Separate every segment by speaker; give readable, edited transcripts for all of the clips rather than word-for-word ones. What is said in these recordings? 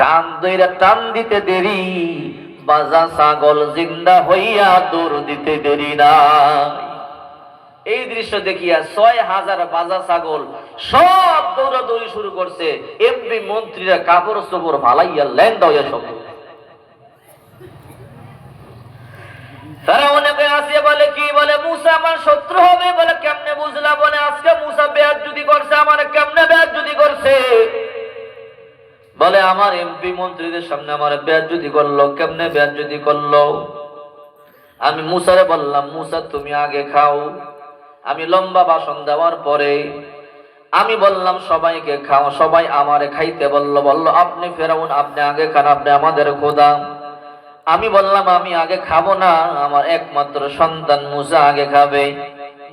Speaker 1: কান ধইরা টান দিতে দেরি, বাজা ছাগল জিন্দা হইয়া দৌড় দিতে দেরি না। এই দৃশ্য দেখিয়া ৬,০০০ বাজা ছাগল সব দৌড়াদৌড়ি শুরু করছে। এমপি মন্ত্রীরা কাপড় চোপড় ফালাইয়া ল্যান্ড হইয়া সব। ফেরাউনকে আসিয়া বলে কি, বলে মুসা আমার শত্রু হবে। বলে কেমনে বুঝলা? বলে আজকে মুসা বেয়াদবি করছে, আমার কেমনে বেয়াদবি করছে? বলে আমার এমপি মন্ত্রীদের সামনে আমার বেয়াদবি করলো। কেমনে বেয়াদবি করলো? আমি মুসারে বললাম, মুসা তুমি আগে খাও। আমি লম্বা ভাষণ দেওয়ার পরে আমি বললাম সবাইকে খাও, সবাই আমারে খাইতে বলল। বলল আপনি ফেরাউন, আপনি আগে খান, আপনি আমাদের খোদা। আমি বললাম আমি আগে খাবো না, আমার একমাত্র সন্তান মুসা আগে খাবে।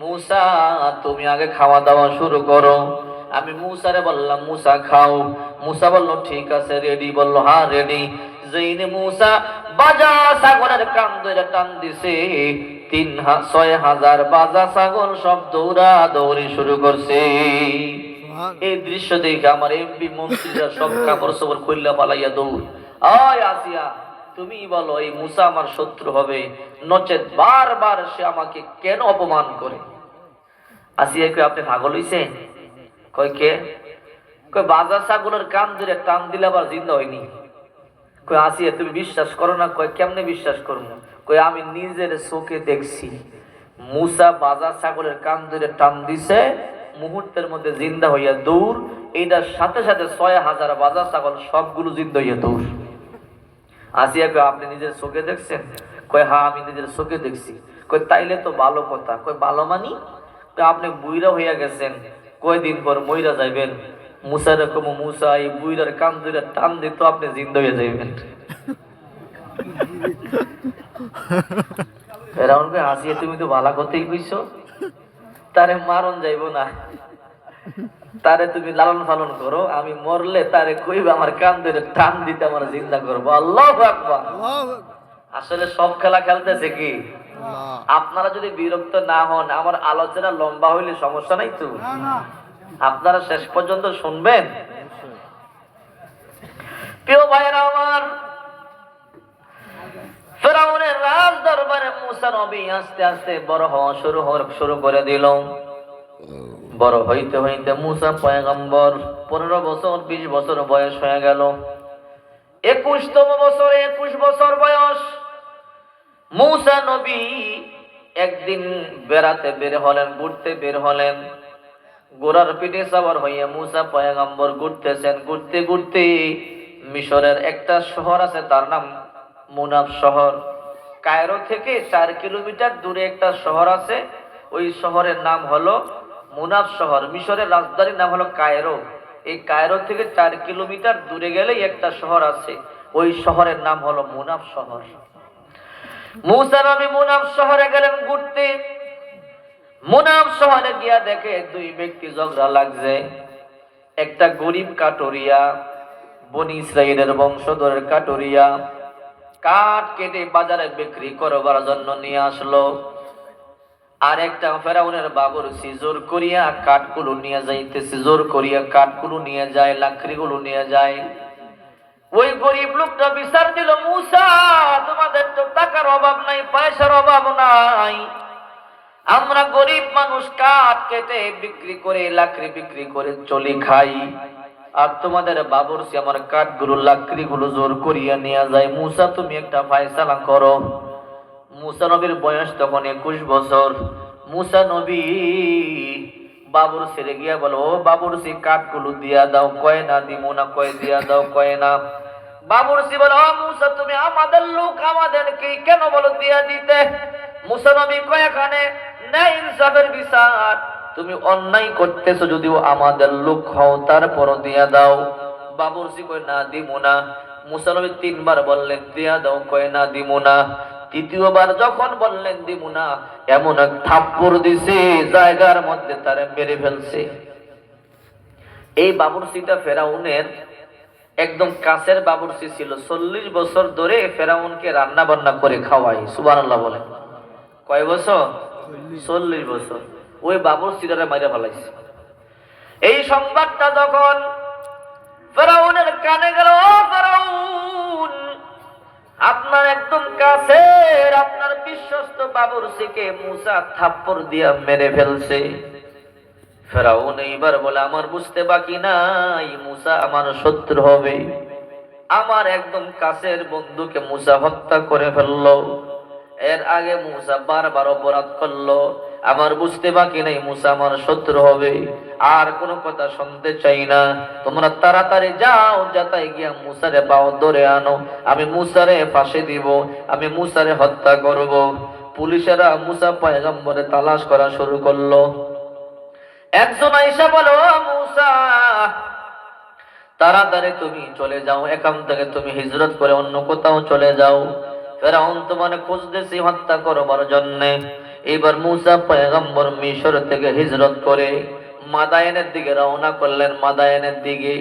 Speaker 1: মুসা তুমি আগে খাওয়া দাওয়া শুরু করো। আমি মুসারে বললাম মুসা খাও। মুসা বলল ঠিক আছে, রেডি? বলল হ্যাঁ রেডি। যেইনে মুসা বাজা ছাগলের কান ধরে টান দিছে, ৬,০০০ বাজা ছাগল সব দৌড়া দৌড়ি শুরু করছে। এই দৃশ্য দেখে আমার এমপি মন্ত্রীরা সব কাপড় চোপড় খুললা পালাইয়া দৌড়। আয় আসিয়া তুমি বলো এই মুসা আমার শত্রু হবে, নচেত বারবার সে আমাকে কেন অপমান করে? আসিয়া কই আপনি পাগল হইছেন? কই কে? কই বাজা ছাগলের কান ধরে টান দিলে আবার জিন্দা হয়নি। কই আসিয়া তুমি বিশ্বাস করো না? কই কেমনে বিশ্বাস করবো? কই আমি নিজের চোখে দেখছি মুসা বাজা ছাগলের কান ধরে টান দিছে, মুহূর্তের মধ্যে জিন্দা হইয়া দৌড়। এইটার সাথে সাথে ৬,০০০ বাজা ছাগল সবগুলো জিন্দা হইয়া দৌড়। আসিয়া কই আপনি নিজের চোখে দেখছেন? কই হ্যাঁ আমি নিজের চোখে দেখছি। কই তাইলে তো ভালো কথা। কই ভালো মানি? আপনি বুইরা হইয়া গেছেন, কয়দিন পর মইরা যাইবেন। মুসা রকম মুসা এই বুইরার কান ধরে টান দিত, আপনি জিন্দা হইয়া যাইবেন। ফেরাউন কই আসিয়া তুমি তো ভালো কথাই কইছো, তারে মারণ যাইব না, তারে তুমি লালন পালন করো, আমি মরলে তারে কইবে আমার কান ধরে টান দিতে আমার জিন্দা করবো। আল্লাহু আকবার। আসলে সব খেলা খেলতেছে কি? আপনারা যদি বিরক্ত না হন, আমার আলোচনা লম্বা হইলে সমস্যা নাই তো, আপনারা শেষ পর্যন্ত শুনবেন। প্রিয় ভাইরা আমার, ফেরাউনের রাজ দরবারে মুসা নবী আস্তে আস্তে বড় হওয়া শুরু করে দিল। বড় হইতে হইতে মুসা পয়গম্বর ১৫ বছর ২০ বছর বয়স হয়ে গেল। ২১তম বছরে ২১ বছর বয়স মুসা নবী একদিন বেড়াতে বের হলেন, ঘুরতে বের হলেন। ঘোড়ার পিঠে সওয়ার হইয়া মুসা পয়গম্বর ঘুরতেছেন। ঘুরতে ঘুরতে মিশরের একটা শহর আছে, তার নাম মুনাফ শহর। কায়রো থেকে ৪ কিলোমিটার দূরে একটা শহর আছে, ওই শহরের নাম হলো মুনাফ শহর। মিশরের রাজধানীর নাম হলো কায়রো। এই কায়রো থেকে ৪ কিলোমিটার দূরে গেলেই একটা শহর আছে, ওই শহরের নাম হলো মুনাফ শহর। মুসা নবী মুনাফ শহরে গেলেন ঘুরতে। মুনাফ শহরে গিয়া দেখে দুই ব্যক্তি ঝগড়া লাগছে। একটা গরিব কাটুরিয়া, বনি ইসরাইলের বংশধরের কাটুরিয়া, কাঠ কেটে বাজারে বিক্রি করবার জন্য নিয়ে আসলো। আর একটা ফেরাউনের বাবুরচি জোর করিয়া কাঠগুলো নিয়ে যাইতেছে, জোর করিয়া কাঠগুলো নিয়ে যায়, লাকড়িগুলো নিয়ে যায়। ওই গরিব লোকটা বিচার দিল, মুসা তোমাদের তো টাকার অভাব নাই, পয়সার অভাব নাই, আমরা গরিব মানুষ কাঠ কেটে বিক্রি করে, লাকড়ি বিক্রি করে চলি খাই, আর তোমাদের বাবুরচি আমার কাঠগুলো লাকড়িগুলো জোর করিয়া নিয়ে যায়। মুসা তুমি একটা ফয়সালা করো। মুসা নবীর বয়স তখন ২১ বছর। মুসা নবী বাবুরচিরে গিয়া বলো, ও বাবুরচি কাঠগুলো দিয়া দাও। কয় না দিমু না। কয় দিয়া দাও। কয় না। বাবুরচি বলো, ও মুসা তুমি আমাদের লোক, আমাদেরকে কেন বলো দিয়া দিতে? মুসা নবী কয় এখানে ন্যায় ইনসাফের বিচার, তুমি অন্যায় করতেছো, যদিও আমাদের লোক হও তারপরও দিয়া দাও। বাবুরচি কয় না দিমু না। মুসা নবী ৩ বার বললেন দিয়া দাও। কয় না দিমু না। তৃতীয়বার যখন বললেন দিমু না, এমন এক থাপ্পড় দিছে জায়গার মধ্যে তারে মেরে ফেলছে। এই বাবুরচিটা ফেরাউনের একদম কাছের বাবুরচি ছিল। ৪০ বছর ধরে ফেরাউনকে রান্না বান্না করে খাওয়াই। সুবহানাল্লাহ বলেন। কয় বছর? ৪০ বছর। ওই বাবুরচিটারে মাইরা ফেলাইছে। এই সংবাদটা যখন ফেরাউনের কানে গেল, ও একদম কাছের আপনার বিশ্বস্ত বাবুরচিকে মুসা থাপ্পড় দিয়া মেরে ফেলছে। ফেরাউন এইবার বলে আমার বুঝতে বাকি নাই মুসা আমার শত্রু হবে, আমার একদম কাছের বন্ধুকে মুসা হত্যা করে ফেললো। এর আগে মুসা বারবার অপরাধ করলো, আমার বুঝতে বাকি নাই মুসা আমার শত্রু হবে, আর কোনো কথা শুনতে চাই না। তোমরা তাড়াতাড়ি যাও, যাতাই গিয়া মুসারে পাও ধরে আনো, আমি মুসারে ফাঁসি দিব, আমি মুসারে হত্যা করব। পুলিশেরা মুসা পয়গম্বরে তালাশ করা শুরু করলো। একজন আইসা বলো মুসা তাড়াতাড়ি তুমি চলে যাও, এখান থেকে তুমি হিজরত করে অন্য কোথাও চলে যাও, ফেরাউন তোমার খুঁজতেছি হত্যা করবার জন্য। এবার মুসা পয়গম্বর মিশর থেকে হিজরত করে মাদায়েনের দিকে রওনা করলেন। মাদায়েনের দিকে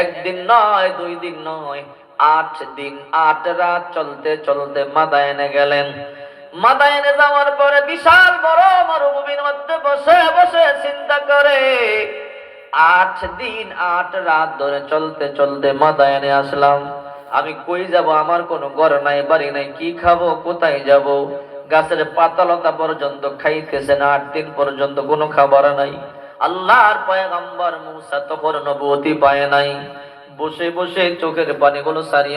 Speaker 1: একদিন নয়, 2 দিন নয়, 8 দিন 8 রাত চলতে চলতে মাদায়েনে গেলেন। মাদায়েনে যাওয়ার পরে বিশাল বড় মরুভূমির মধ্যে বসে বসে চিন্তা করে 8 দিন 8 রাত ধরে চলতে চলতে মাদায়েনে আসলাম, আমি কই যাব, আমার কোনো ঘর নাই বাড়ি নাই, কি খাবো, কোথায় যাব? গাছের পাতালতা পর্যন্ত খাইতেছেন, 8 দিন পর্যন্ত কোনো খাবার নাই। আল্লাহর পয়গম্বর মুসা তখন নবুয়তি পায় নাই, বসে বসে চোখের পানিগুলো সারিয়ে